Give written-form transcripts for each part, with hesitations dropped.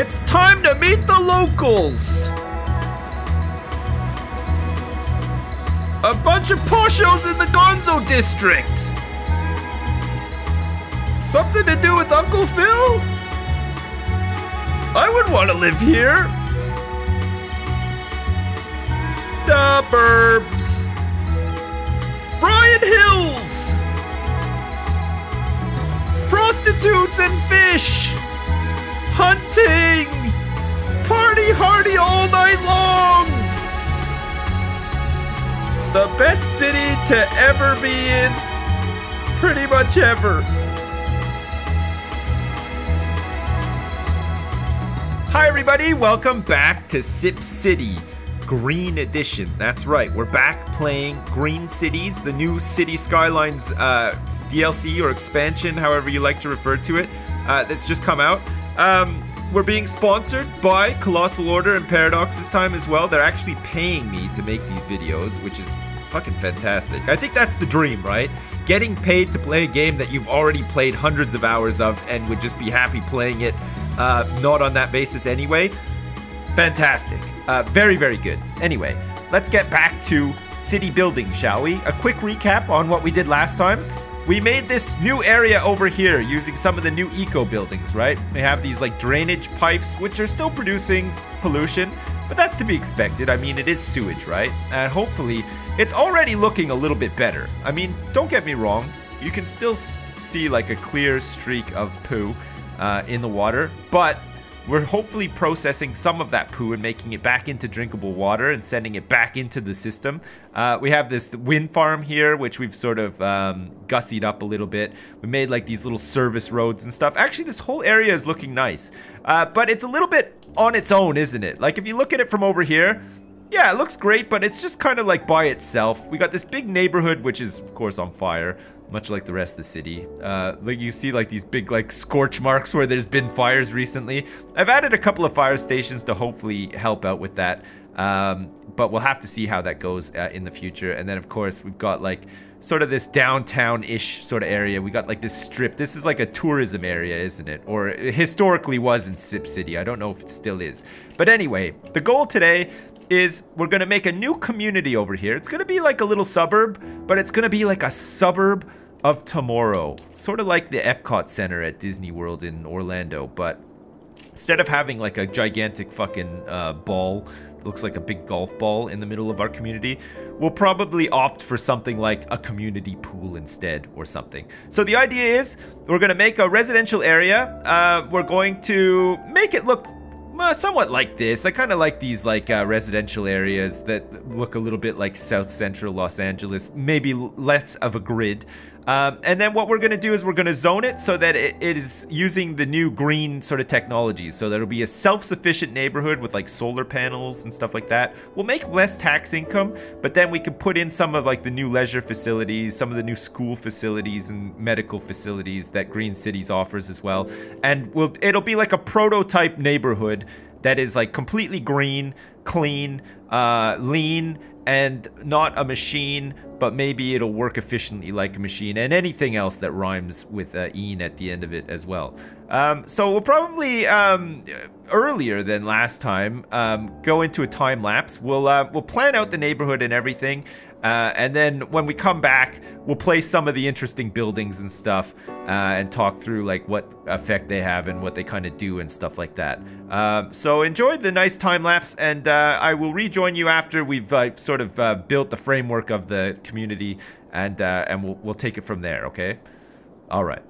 It's time to meet the locals. A bunch of poshos in the Gonzo district. Something to do with Uncle Phil? I would want to live here. The Burbs. Brian Hills. Prostitutes and fish. Hunting. Party hardy all night long. The best city to ever be in. Pretty much ever. Hi everybody, welcome back to Sipscity Green Edition. That's right, we're back playing Green Cities, the new City Skylines DLC or expansion, however you like to refer to it, that's just come out. We're being sponsored by Colossal Order and Paradox this time as well. They're actually paying me to make these videos, which is fucking fantastic. I think that's the dream, right? Getting paid to play a game that you've already played hundreds of hours of and would just be happy playing it not on that basis anyway. Fantastic. Very, very good. Anyway, let's get back to city building, shall we? A quick recap on what we did last time. We made this new area over here using some of the new eco buildings, right? They have these like drainage pipes, which are still producing pollution, but that's to be expected. I mean, it is sewage, right? And hopefully it's already looking a little bit better. I mean, don't get me wrong. You can still see like a clear streak of poo in the water, but we're hopefully processing some of that poo and making it back into drinkable water and sending it back into the system. We have this wind farm here, which we've sort of gussied up a little bit. We made like these little service roads and stuff. Actually, this whole area is looking nice, but it's a little bit on its own, isn't it? Like if you look at it from over here, yeah, it looks great, but it's just kind of like by itself. We got this big neighborhood, which is of course on fire, much like the rest of the city. Like you see like these big like scorch marks where there's been fires recently. I've added a couple of fire stations to hopefully help out with that. But we'll have to see how that goes in the future. And then of course we've got like sort of this downtown-ish sort of area. We got like this strip. This is like a tourism area, isn't it? Or it historically was in Sipscity. I don't know if it still is. But anyway, the goal today is we're gonna make a new community over here. It's gonna be like a little suburb, but it's gonna be like a suburb of tomorrow. Sort of like the Epcot Center at Disney World in Orlando, but instead of having like a gigantic fucking ball, that looks like a big golf ball in the middle of our community, we'll probably opt for something like a community pool instead or something. So the idea is we're gonna make a residential area. We're going to make it look somewhat like this. I kind of like these like residential areas that look a little bit like South Central Los Angeles, maybe less of a grid. And then what we're going to do is we're going to zone it so that it is using the new green sort of technologies. So that'll be a self-sufficient neighborhood with like solar panels and stuff like that. We'll make less tax income, but then we can put in some of like the new leisure facilities, some of the new school facilities and medical facilities that Green Cities offers as well. And it'll be like a prototype neighborhood that is like completely green, clean, lean, and not a machine, but maybe it'll work efficiently like a machine, and anything else that rhymes with "een" at the end of it as well. So we'll probably earlier than last time go into a time lapse. We'll plan out the neighborhood and everything, and then when we come back, we'll place some of the interesting buildings and stuff, and talk through like what effect they have and what they kind of do and stuff like that. So enjoy the nice time lapse, and I will rejoin you after we've sort of built the framework of the community, and we'll take it from there. Okay? All right.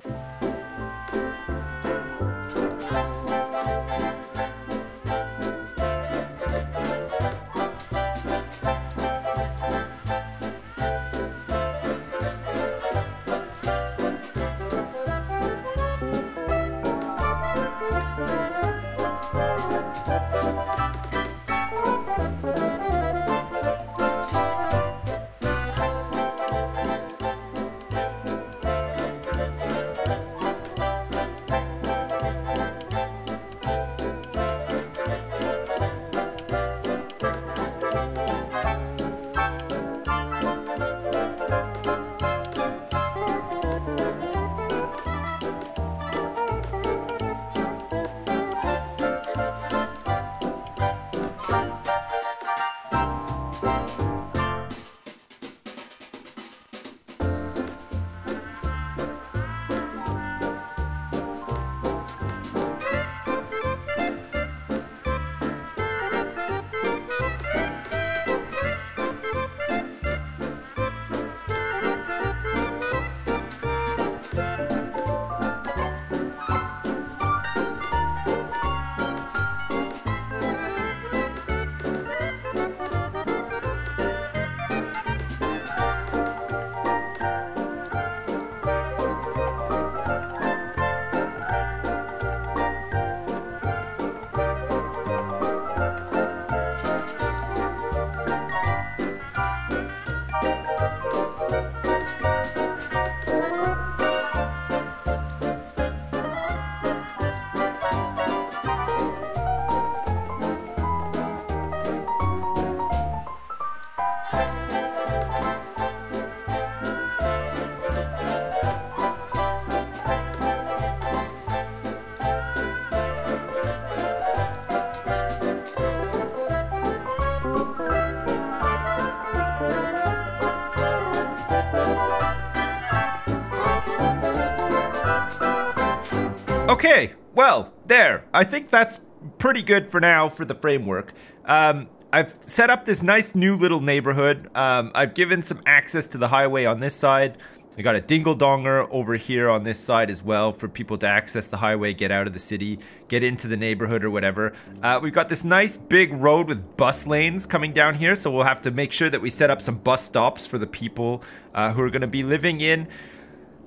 Okay, well, there. I think that's pretty good for now for the framework. I've set up this nice new little neighborhood. I've given some access to the highway on this side. We got a dingle-donger over here on this side as well for people to access the highway, get out of the city, get into the neighborhood or whatever. We've got this nice big road with bus lanes coming down here, so we'll have to make sure that we set up some bus stops for the people who are going to be living in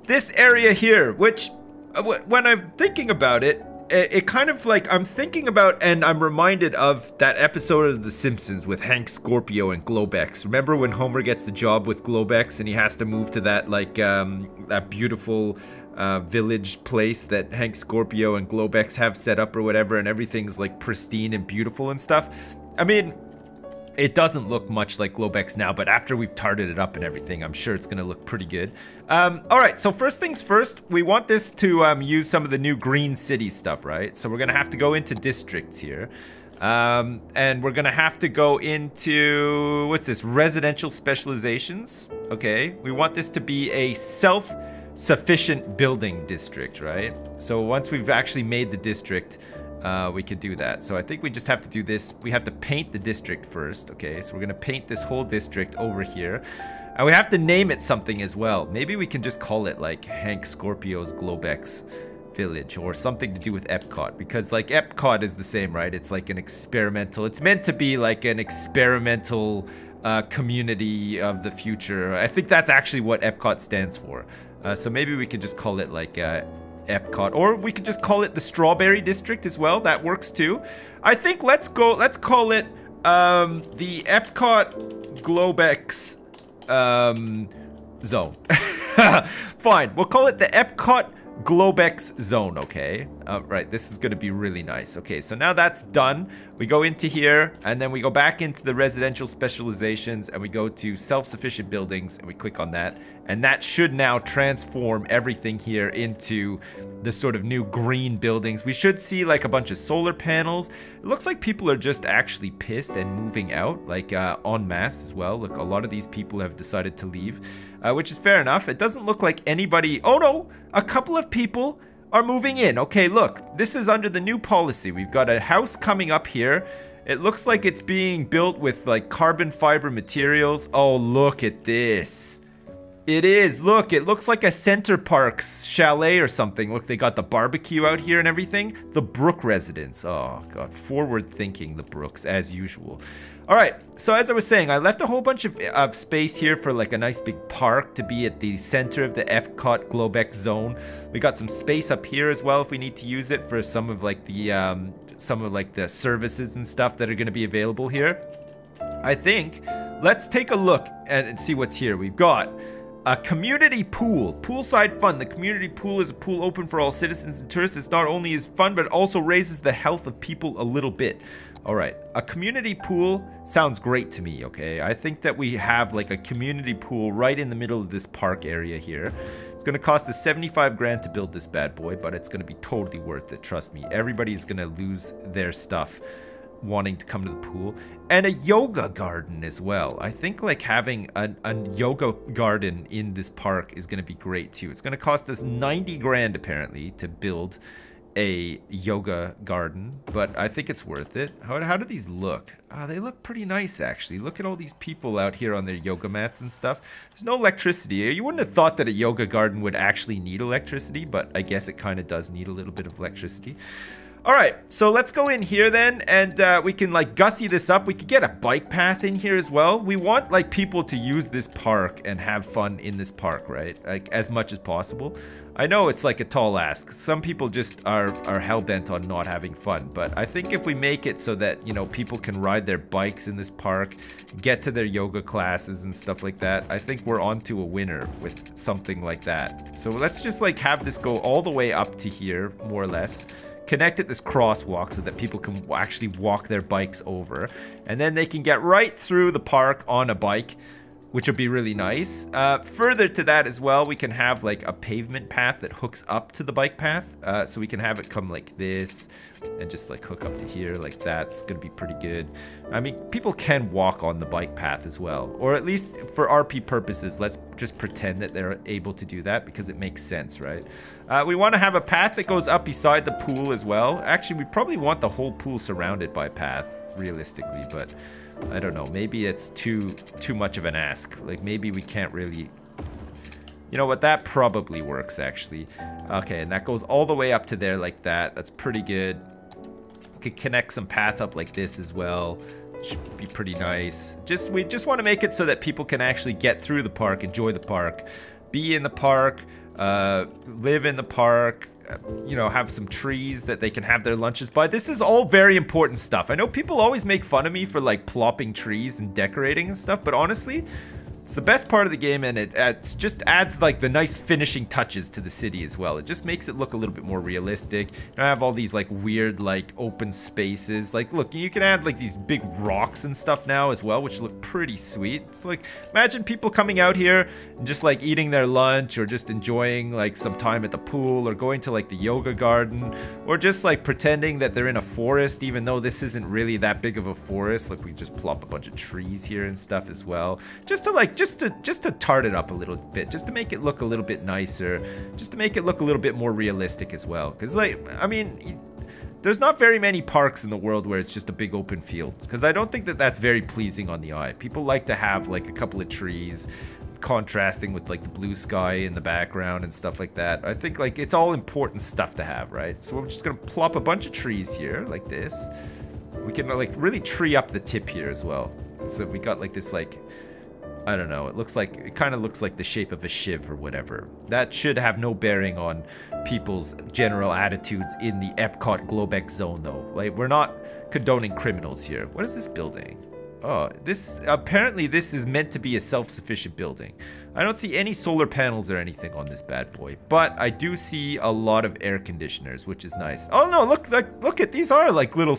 this area here, which, when I'm thinking about it, it kind of like, I'm thinking about and I'm reminded of that episode of The Simpsons with Hank Scorpio and Globex. Remember when Homer gets the job with Globex and he has to move to that like that beautiful village place that Hank Scorpio and Globex have set up or whatever, and everything's like pristine and beautiful and stuff. I mean, it doesn't look much like Globex now, but after we've tarted it up and everything, I'm sure it's going to look pretty good. Alright, so first things first, we want this to use some of the new Green City stuff, right? So we're going to have to go into districts here. And we're going to have to go into, what's this, residential specializations. Okay, we want this to be a self-sufficient building district, right? So once we've actually made the district, we can do that. So I think we just have to do this. We have to paint the district first. Okay, so we're gonna paint this whole district over here, and we have to name it something as well. Maybe we can just call it like Hank Scorpio's Globex Village or something to do with Epcot, because like Epcot is the same, right? It's like an experimental, it's meant to be like an experimental community of the future. I think that's actually what Epcot stands for. So maybe we could just call it like Epcot, or we could just call it the Strawberry District as well. That works too. I think let's call it the Epcot Globex zone. Fine, we'll call it the Epcot Globex zone, okay? Right, this is gonna be really nice. Okay, so now that's done. We go into here, and then we go back into the residential specializations, and we go to self-sufficient buildings, and we click on that. And that should now transform everything here into the sort of new green buildings. We should see like a bunch of solar panels. It looks like people are just actually pissed and moving out, like en masse as well. Look, a lot of these people have decided to leave, which is fair enough. It doesn't look like anybody... Oh no, a couple of people are moving in. Okay, look, this is under the new policy. We've got a house coming up here. It looks like it's being built with like carbon fiber materials. Oh, look at this. It is. Look, it looks like a Center Parks chalet or something. Look, they got the barbecue out here and everything. The Brook residence. Oh, God. Forward thinking, the Brooks, as usual. All right. So as I was saying, I left a whole bunch of space here for like a nice big park to be at the center of the Epcot Globex zone. We got some space up here as well if we need to use it for some of like the services and stuff that are going to be available here. I think let's take a look and see what's here. We've got a community pool. Poolside fun. The community pool is a pool open for all citizens and tourists. It's not only is fun, but it also raises the health of people a little bit. All right. A community pool sounds great to me, okay? I think that we have like a community pool right in the middle of this park area here. It's going to cost us 75 grand to build this bad boy, but it's going to be totally worth it. Trust me. Everybody's going to lose their stuff wanting to come to the pool. And a yoga garden as well. I think like having a yoga garden in this park is going to be great too. It's going to cost us 90 grand apparently to build a yoga garden, but I think it's worth it. How do these look? They look pretty nice actually. Look at all these people out here on their yoga mats and stuff. There's no electricity. You wouldn't have thought that a yoga garden would actually need electricity, but I guess it kind of does need a little bit of electricity. Alright, so let's go in here then, and we can like gussy this up. We could get a bike path in here as well. We want like people to use this park and have fun in this park, right? Like as much as possible. I know it's like a tall ask. Some people just are hell-bent on not having fun, but I think if we make it so that, you know, people can ride their bikes in this park, get to their yoga classes and stuff like that, I think we're onto a winner with something like that. So let's just like have this go all the way up to here, more or less. Connect at this crosswalk so that people can actually walk their bikes over, and then they can get right through the park on a bike which would be really nice. Further to that as well, we can have like a pavement path that hooks up to the bike path. So we can have it come like this and just like hook up to here like that. It's gonna be pretty good. I mean, people can walk on the bike path as well, or at least for RP purposes, let's just pretend that they're able to do that because it makes sense, right? We want to have a path that goes up beside the pool as well. Actually, we probably want the whole pool surrounded by a path, realistically, but I don't know. Maybe it's too much of an ask. Like, maybe we can't really... You know what? That probably works, actually. Okay, and that goes all the way up to there like that. That's pretty good. We could connect some path up like this as well. Should be pretty nice. We just want to make it so that people can actually get through the park, enjoy the park, be in the park, live in the park, you know, have some trees that they can have their lunches by. This is all very important stuff. I know people always make fun of me for like plopping trees and decorating and stuff, but honestly, it's the best part of the game, and it just adds like the nice finishing touches to the city as well. It just makes it look a little bit more realistic. I have all these like weird like open spaces. Like, look, you can add like these big rocks and stuff now as well, which look pretty sweet. It's like, imagine people coming out here and just like eating their lunch, or just enjoying like some time at the pool, or going to like the yoga garden, or just like pretending that they're in a forest, even though this isn't really that big of a forest. Like, we just plop a bunch of trees here and stuff as well, just to like just to tart it up a little bit, just to make it look a little bit nicer, just to make it look a little bit more realistic as well. Because, like, I mean, there's not very many parks in the world where it's just a big open field, because I don't think that that's very pleasing on the eye. People like to have like a couple of trees contrasting with like the blue sky in the background and stuff like that. I think like it's all important stuff to have, right? So we're just gonna plop a bunch of trees here like this. We can like really tree up the tip here as well. So we got like this, like, I don't know, it kind of looks like the shape of a shiv or whatever. That should have no bearing on people's general attitudes in the Epcot Globex zone, though. Like, we're not condoning criminals here. What is this building? Oh, apparently this is meant to be a self-sufficient building. I don't see any solar panels or anything on this bad boy, but I do see a lot of air conditioners, which is nice. Oh no, look at these are like little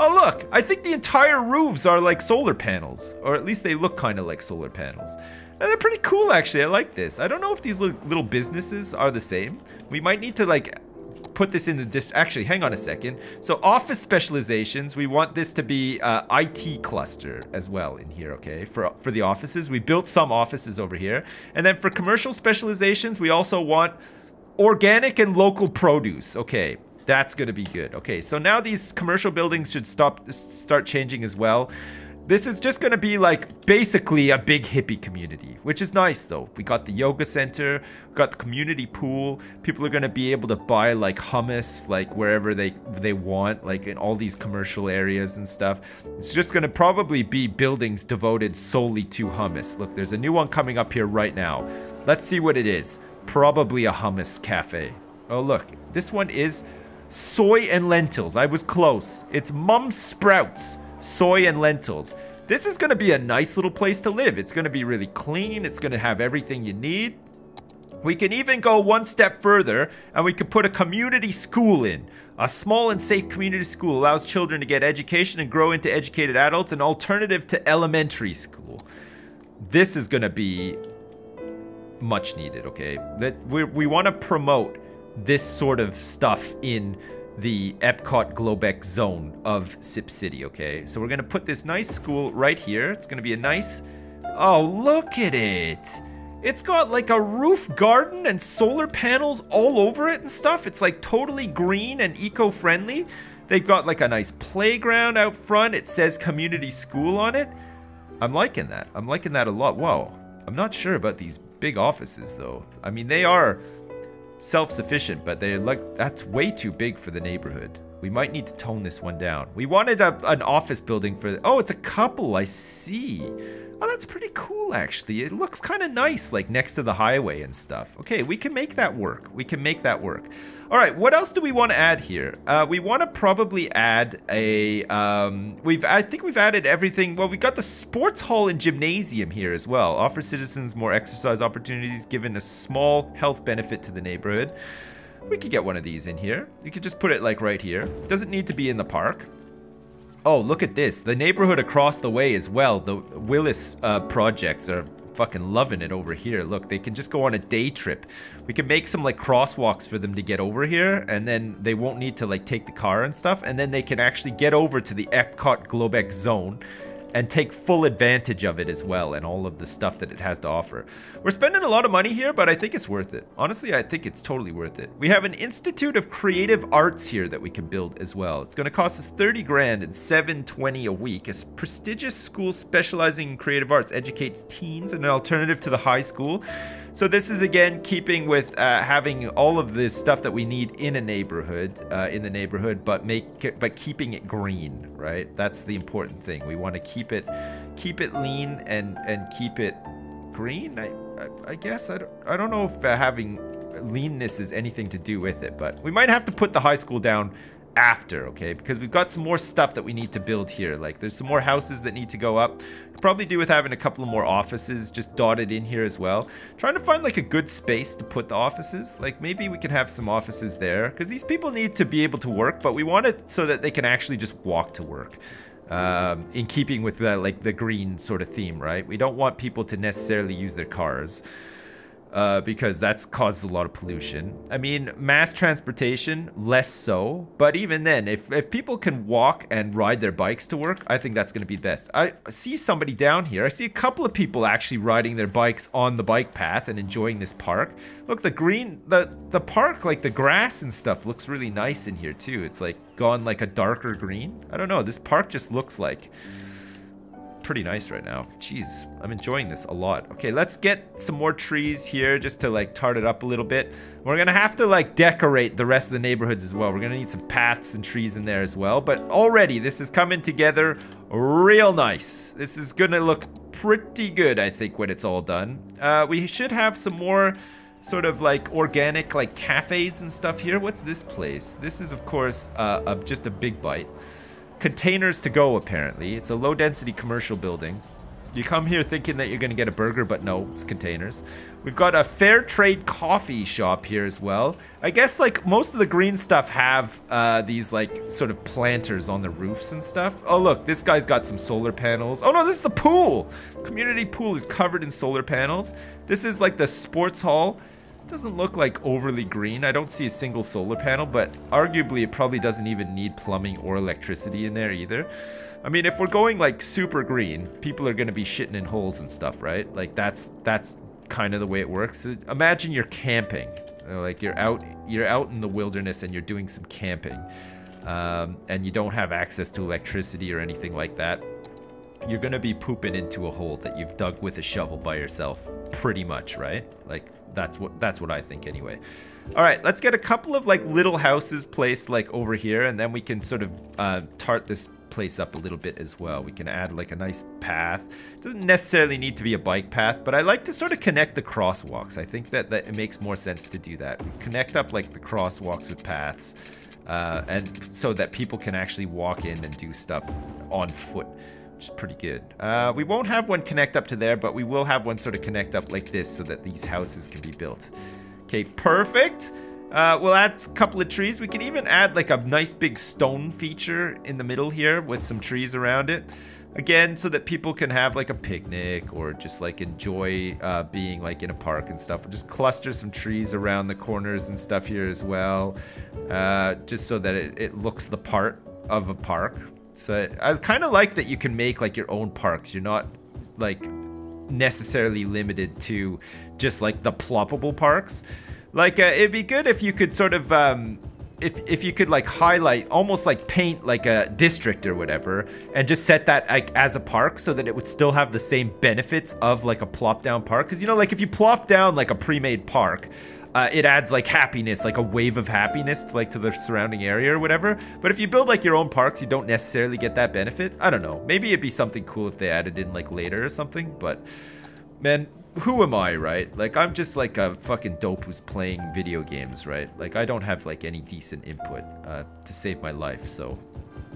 Oh look, I think the entire roofs are like solar panels, or at least they look kind of like solar panels. And they're pretty cool, actually. I like this. I don't know if these little businesses are the same. We might need to like put this in the actually, hang on a second. So office specializations, we want this to be IT cluster as well in here, okay? For the offices, we built some offices over here. And then for commercial specializations, we also want organic and local produce, okay? That's gonna be good. Okay, so now these commercial buildings should start changing as well. This is just gonna be like basically a big hippie community, which is nice though. We got the yoga center, we got the community pool. People are gonna be able to buy like hummus like wherever they want, like in all these commercial areas and stuff. It's just gonna probably be buildings devoted solely to hummus. Look, there's a new one coming up here right now. Let's see what it is. Probably a hummus cafe. Oh look, this one is soy and lentils. I was close. It's Mum Sprouts soy and lentils. This is going to be a nice little place to live. It's going to be really clean. It's going to have everything you need. We can even go one step further, and we could put a community school in. A small and safe community school allows children to get education and grow into educated adults, an alternative to elementary school. This is going to be much needed, okay? We want to promote this sort of stuff in the Epcot Globex zone of Sipscity, okay? So we're gonna put this nice school right here. It's gonna be a nice... Oh, look at it! It's got like a roof garden and solar panels all over it and stuff. It's like totally green and eco-friendly. They've got like a nice playground out front. It says community school on it. I'm liking that. I'm liking that a lot. Whoa. I'm not sure about these big offices though. I mean, they are self-sufficient, but they're like, that's way too big for the neighborhood. We might need to tone this one down. We wanted an office building for... Oh, it's a couple, I see. Oh, that's pretty cool, actually. It looks kind of nice, like next to the highway and stuff. Okay, we can make that work. We can make that work. All right, what else do we want to add here? We want to probably add a... I think we've added everything. Well, we got the sports hall and gymnasium here as well. Offer citizens more exercise opportunities, given a small health benefit to the neighborhood. We could get one of these in here. You could just put it like right here. Doesn't need to be in the park. Oh, look at this. The neighborhood across the way as well. The Willis projects are fucking loving it over here. Look, they can just go on a day trip. We can make some like crosswalks for them to get over here, and then they won't need to like take the car and stuff, and then they can actually get over to the Epcot Globex zone and take full advantage of it as well, and all of the stuff that it has to offer. We're spending a lot of money here, but I think it's worth it. Honestly, I think it's totally worth it. We have an Institute of Creative Arts here that we can build as well. It's going to cost us 30 grand and $720 a week. A prestigious school specializing in creative arts educates teens an alternative to the high school. So this is again keeping with having all of this stuff that we need in a neighborhood, but keeping it green, right? That's the important thing. We want to keep it lean and keep it green. I guess I don't know if having leanness is anything to do with it, but we might have to put the high school down after, okay? Because we've got some more stuff that we need to build here. Like there's some more houses that need to go up. Could probably do with having a couple of more offices just dotted in here as well. Trying to find like a good space to put the offices. Like maybe we can have some offices there, because these people need to be able to work, but we want it so that they can actually just walk to work. In keeping with like the green sort of theme, right? We don't want people to necessarily use their cars. Because that's causes a lot of pollution. I mean, mass transportation, less so. But even then, if people can walk and ride their bikes to work, I think that's going to be best. I see somebody down here. I see a couple of people actually riding their bikes on the bike path and enjoying this park. Look, the green, the park, like the grass and stuff looks really nice in here too. It's like gone like a darker green. I don't know. This park just looks like pretty nice right now. Jeez, I'm enjoying this a lot. Okay, let's get some more trees here just to like tart it up a little bit. We're gonna have to like decorate the rest of the neighborhoods as well. We're gonna need some paths and trees in there as well, but already this is coming together real nice. This is gonna look pretty good, I think, when it's all done. We should have some more sort of like organic like cafes and stuff here. What's this place? This is of course just a Big Bite. Containers to go, apparently. It's a low-density commercial building. You come here thinking that you're going to get a burger, but no, it's containers. We've got a fair trade coffee shop here as well. I guess, like, most of the green stuff have these, like, sort of planters on the roofs and stuff. Oh, look, this guy's got some solar panels. Oh, no, this is the pool! Community pool is covered in solar panels. This is, like, the sports hall. Doesn't look like overly green. I don't see a single solar panel, but arguably it probably doesn't even need plumbing or electricity in there either. I mean, if we're going like super green, people are going to be shitting in holes and stuff, right? Like that's kind of the way it works. Imagine you're camping, like you're out in the wilderness and you're doing some camping, and you don't have access to electricity or anything like that. You're gonna be pooping into a hole that you've dug with a shovel by yourself, pretty much, right? Like that's what I think anyway. All right, let's get a couple of like little houses placed like over here, and then we can sort of tart this place up a little bit as well. We can add like a nice path. It doesn't necessarily need to be a bike path, but I like to sort of connect the crosswalks. I think that it makes more sense to do that. We connect up like the crosswalks with paths, and so that people can actually walk in and do stuff on foot, which is pretty good. We won't have one connect up to there, but we will have one sort of connect up like this so that these houses can be built. Okay, perfect. We'll add a couple of trees. We can even add like a nice big stone feature in the middle here with some trees around it. Again, so that people can have like a picnic or just like enjoy being like in a park and stuff. We'll just cluster some trees around the corners and stuff here as well. Just so that it looks the part of a park. So I kind of like that you can make like your own parks. You're not like necessarily limited to just like the ploppable parks. Like it'd be good if you could sort of if you could like highlight, almost like paint like a district or whatever, and just set that like as a park so that it would still have the same benefits of like a plop down park. Because you know, like if you plop down like a pre-made park, it adds like happiness, like a wave of happiness to, like to the surrounding area or whatever. But if you build like your own parks, you don't necessarily get that benefit. I don't know. Maybe it'd be something cool if they added in like later or something. But man, who am I, right? Like I'm just like a fucking dope who's playing video games, right? Like I don't have like any decent input to save my life. So,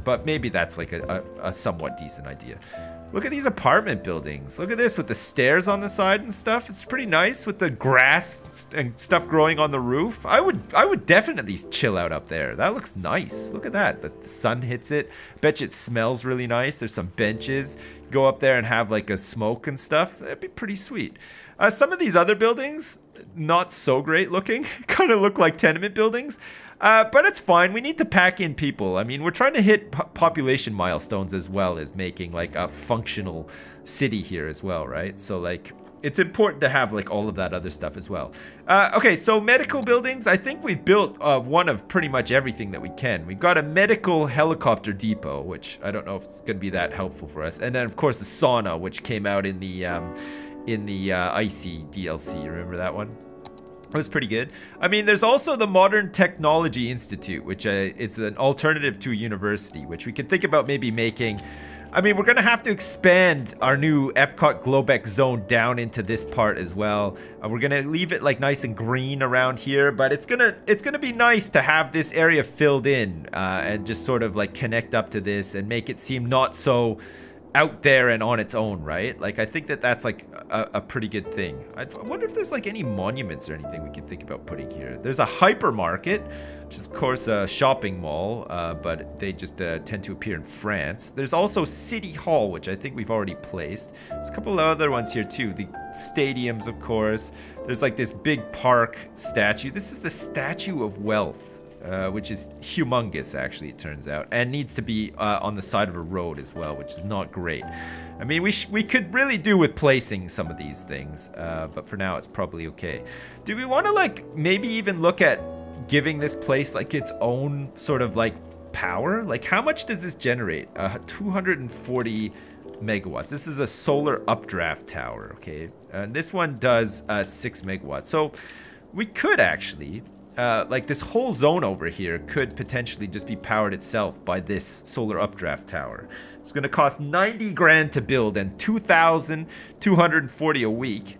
but maybe that's like a somewhat decent idea. Look at these apartment buildings. Look at this with the stairs on the side and stuff. It's pretty nice with the grass and stuff growing on the roof. I would definitely chill out up there. That looks nice. Look at that. The sun hits it. Bet you it smells really nice. There's some benches. Go up there and have like a smoke and stuff. That'd be pretty sweet. Some of these other buildings, not so great looking. Kind of look like tenement buildings. But it's fine. We need to pack in people. I mean, we're trying to hit population milestones as well as making like a functional city here as well, right? So like, it's important to have like all of that other stuff as well. Okay, so medical buildings. I think we've built one of pretty much everything that we can. We've got a medical helicopter depot, which I don't know if it's going to be that helpful for us. And then of course the sauna, which came out in the Icy DLC. Remember that one? It was pretty good. I mean, there's also the Modern Technology Institute, which it's an alternative to a university, which we could think about maybe making. I mean, we're going to have to expand our new Epcot Globex zone down into this part as well. We're going to leave it like nice and green around here, but it's gonna be nice to have this area filled in and just sort of like connect up to this and make it seem not so out there and on its own, right? Like, I think that that's like a pretty good thing. I wonder if there's like any monuments or anything we can think about putting here. There's a hypermarket, which is of course a shopping mall, but they just tend to appear in France. There's also City Hall, which I think we've already placed. There's a couple of other ones here too. The stadiums, of course. There's like this big park statue. This is the Statue of Wealth. Which is humongous, actually, it turns out, and needs to be on the side of a road as well, which is not great. I mean, we could really do with placing some of these things, but for now, it's probably okay. Do we want to, like, maybe even look at giving this place, like, its own sort of, like, power? Like, how much does this generate? 240 megawatts. This is a solar updraft tower, okay? And this one does 6 megawatts. So we could actually... like this whole zone over here could potentially just be powered itself by this solar updraft tower. It's going to cost 90 grand to build and 2,240 a week.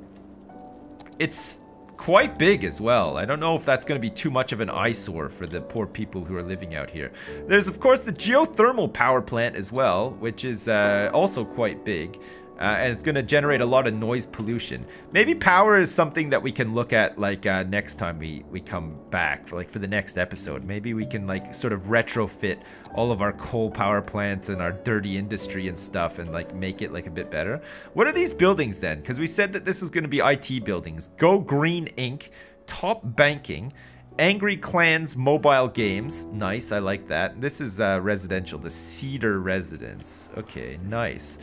It's quite big as well. I don't know if that's going to be too much of an eyesore for the poor people who are living out here. There's of course the geothermal power plant as well, which is also quite big. And it's going to generate a lot of noise pollution. Maybe power is something that we can look at like next time we come back, for the next episode. Maybe we can like sort of retrofit all of our coal power plants and our dirty industry and stuff and like make it like a bit better. What are these buildings then? Because we said that this is going to be IT buildings. Go Green Inc., Top Banking, Angry Clans Mobile Games. Nice, I like that. This is residential, the Cedar Residence. Okay, nice.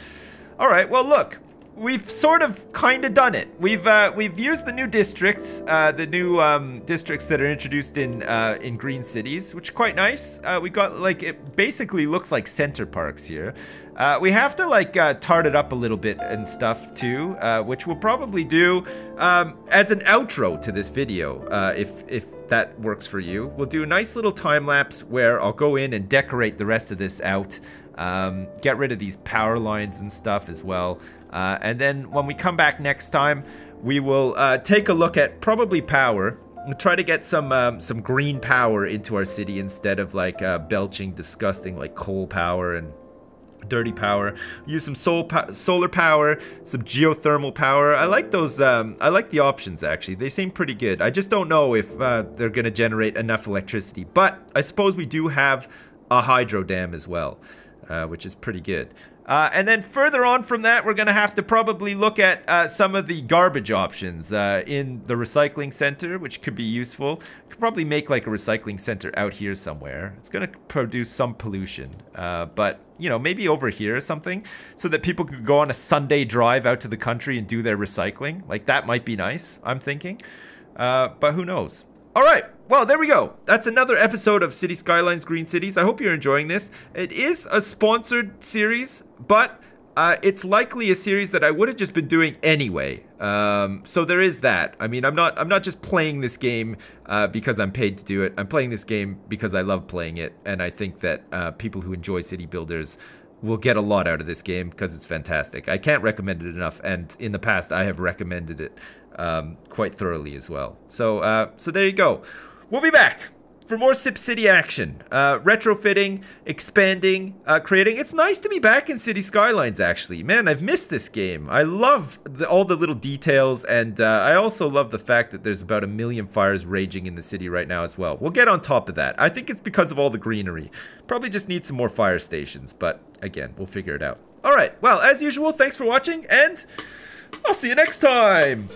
All right, well, look, we've sort of kind of done it. We've used the new districts, the new districts that are introduced in Green Cities, which are quite nice. We got like, it basically looks like center parks here. We have to like tart it up a little bit and stuff too, which we'll probably do as an outro to this video, if that works for you. We'll do a nice little time lapse where I'll go in and decorate the rest of this out. Get rid of these power lines and stuff as well. And then when we come back next time, we will take a look at probably power. We'll try to get some green power into our city instead of like belching disgusting like coal power and dirty power. Use some solar power, some geothermal power. I like those. I like the options actually. They seem pretty good. I just don't know if they're gonna generate enough electricity. But I suppose we do have a hydro dam as well. Which is pretty good. And then further on from that, we're going to have to probably look at some of the garbage options in the recycling center, which could be useful. Could probably make like a recycling center out here somewhere. It's going to produce some pollution, but you know, maybe over here or something, so that people could go on a Sunday drive out to the country and do their recycling. Like that might be nice, I'm thinking, but who knows? All right. Well, there we go. That's another episode of City Skylines Green Cities. I hope you're enjoying this. It is a sponsored series, but it's likely a series that I would have just been doing anyway. So there is that. I mean, I'm not just playing this game because I'm paid to do it. I'm playing this game because I love playing it, and I think that people who enjoy city builders will get a lot out of this game because it's fantastic. I can't recommend it enough, and in the past I have recommended it quite thoroughly as well. So there you go. We'll be back. for more Sipscity action. Retrofitting, expanding, creating. It's nice to be back in City Skylines, actually. Man, I've missed this game. I love all the little details, and I also love the fact that there's about 1 million fires raging in the city right now as well. We'll get on top of that. I think it's because of all the greenery. Probably just need some more fire stations, but again, we'll figure it out. Alright, well, as usual, thanks for watching, and I'll see you next time!